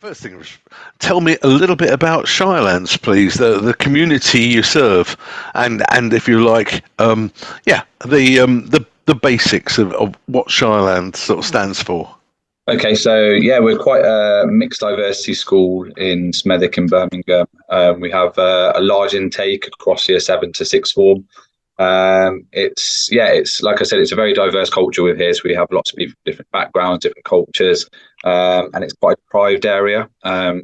First thing, tell me a little bit about Shirelands, please. The community you serve, and if you like, yeah, the basics of what Shireland sort of stands for. Okay, so yeah, we're quite a mixed diversity school in Smethwick in Birmingham. We have a large intake across year seven to sixth form. It's like I said, it's a very diverse culture with here. So we have lots of people from different backgrounds, different cultures, and it's quite a deprived area.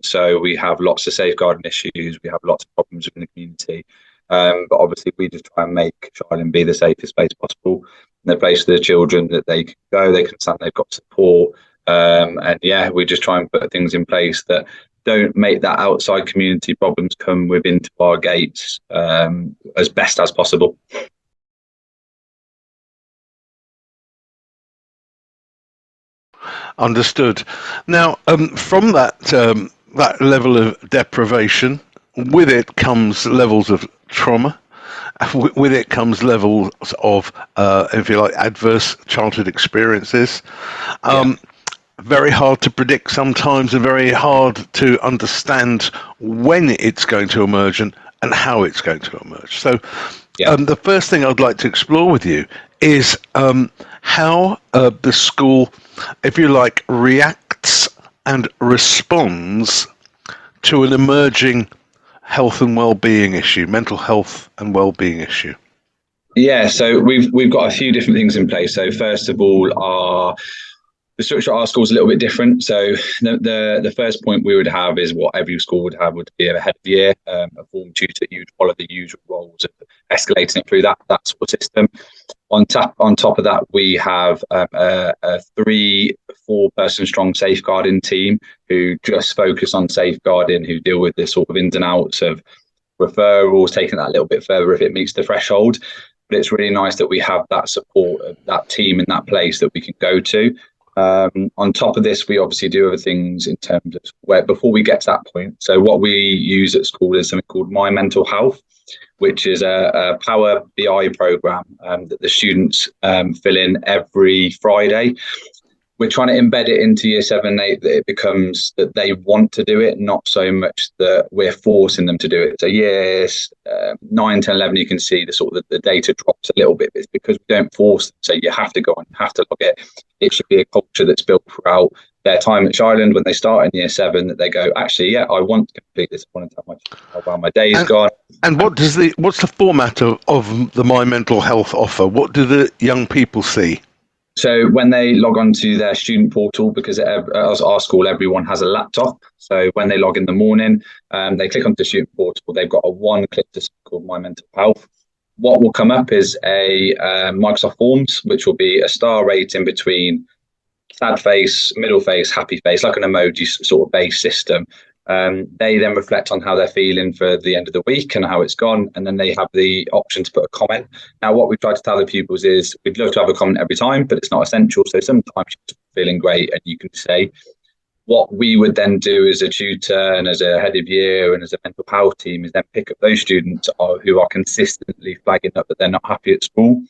So we have lots of safeguarding issues. We have lots of problems within the community. But obviously, we just try and make Shireland be the safest place possible, and the place for the children that they can go, they can understand they've got support. And yeah, we just try and put things in place that don't make that outside community problems come within our gates as best as possible. Understood. Now, from that level of deprivation, with it comes levels of trauma. With it comes levels of, if you like, adverse childhood experiences. Yeah. Very hard to predict sometimes, and very hard to understand when it's going to emerge and how it's going to emerge. So, Yeah. the first thing I'd like to explore with you is how the school, if you like, reacts and responds to an emerging health and well-being issue, mental health and well-being issue. Yeah, so we've got a few different things in place. So first of all, the structure of our school is a little bit different. So the first point we would have is what every school would have would be a head of year, a form tutor. You'd follow the usual roles of escalating it through that sort of system. On top of that, we have a 3-4 person strong safeguarding team who just focus on safeguarding, who deal with the sort of ins and outs of referrals, taking that a little bit further if it meets the threshold. But it's really nice that we have that support of that team in that place that we can go to. On top of this, we obviously do other things in terms of where before we get to that point. So what we use at school is something called My Mental Health, which is a Power BI program that the students fill in every Friday. We're trying to embed it into year 7 and 8 that it becomes that they want to do it, not so much that we're forcing them to do it. So years 9, 10, 11, you can see the sort of the data drops a little bit. It's because we don't force them to say you have to go on, you have to log it. It should be a culture that's built throughout their time at SHIRELAND when they start in year 7 that they go, actually, yeah, I want to complete this. I want to tell how well my day is gone. And what's the format of the My Mental Health offer? What do the young people see? So when they log on to their student portal, because at our school, everyone has a laptop. So when they log in the morning, they click onto the student portal. They've got a one-click to called My Mental Health. What will come up is a Microsoft Forms, which will be a star rating between sad face, middle face, happy face, like an emoji sort of based system. They then reflect on how they're feeling for the end of the week and how it's gone, and then they have the option to put a comment. Now, what we try to tell the pupils is we'd love to have a comment every time, but it's not essential. So sometimes you're feeling great and you can say. What we would then do as a tutor and as a head of year and as a mental health team is then pick up those students who are consistently flagging up that they're not happy at school.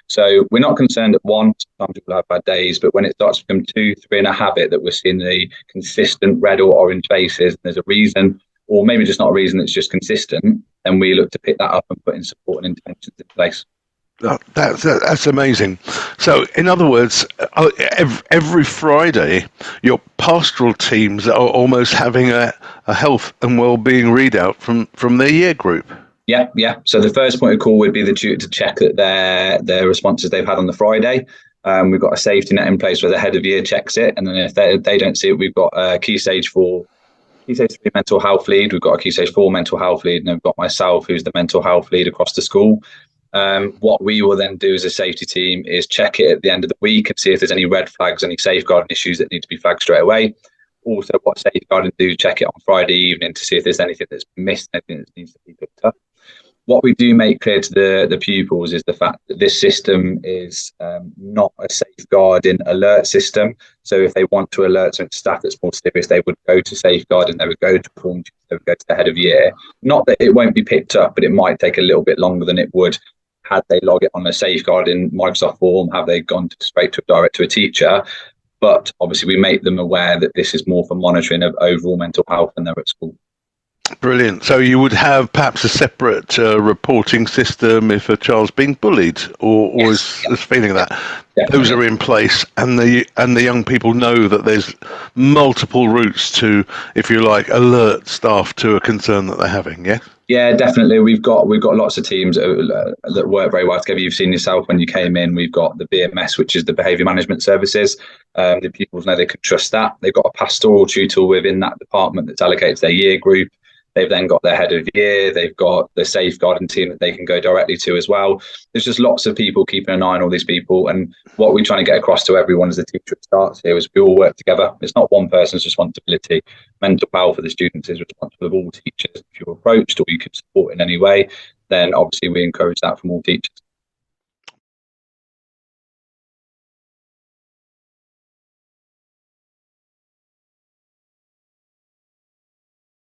So we're not concerned at one, sometimes people have bad days, but when it starts to become 2, 3 and a habit that we're seeing the consistent red or orange faces, and there's a reason, or maybe just not a reason, it's just consistent, then we look to pick that up and put in support and interventions in place. That's amazing. So, in other words, every Friday, your pastoral teams are almost having a health and well-being readout from their year group. Yeah. So the first point of call would be the tutor to check that their responses they've had on the Friday. We've got a safety net in place where the head of year checks it, and then if they don't see it, we've got a Key Stage 3 mental health lead. We've got a Key Stage 4 mental health lead, and then we've got myself, who's the mental health lead across the school. What we will then do as a safety team is check it at the end of the week and see if there's any red flags, any safeguarding issues that need to be flagged straight away. Also, what safeguarding do, check it on Friday evening to see if there's anything that's missed, anything that needs to be picked up. What we do make clear to the pupils is the fact that this system is not a safeguarding alert system. So if they want to alert some staff that's more serious, they would go to safeguarding, they would go to form, they would go to the head of year. Not that it won't be picked up, but it might take a little bit longer than it would had they log it on a safeguarding Microsoft form, have they gone straight to direct to a teacher. but obviously we make them aware that this is more for monitoring of overall mental health when they're at school. Brilliant. So you would have perhaps a separate reporting system if a child's being bullied or Yes. is feeling that. Definitely. Those are in place, and the young people know that there's multiple routes to, if you like, alert staff to a concern that they're having. Yeah. Yeah, definitely. We've got lots of teams that work very well together. You've seen yourself when you came in. We've got the BMS, which is the Behaviour Management Services. The pupils know they can trust that. They've got a pastoral tutor within that department that's allocated to their year group. They've then got their head of year. They've got the safeguarding team that they can go directly to as well. There's just lots of people keeping an eye on all these people. And what we're trying to get across to everyone as the teacher at starts here is we all work together. It's not one person's responsibility. Mental health for the students is responsible of all teachers. If you're approached or you can support in any way, then obviously we encourage that from all teachers.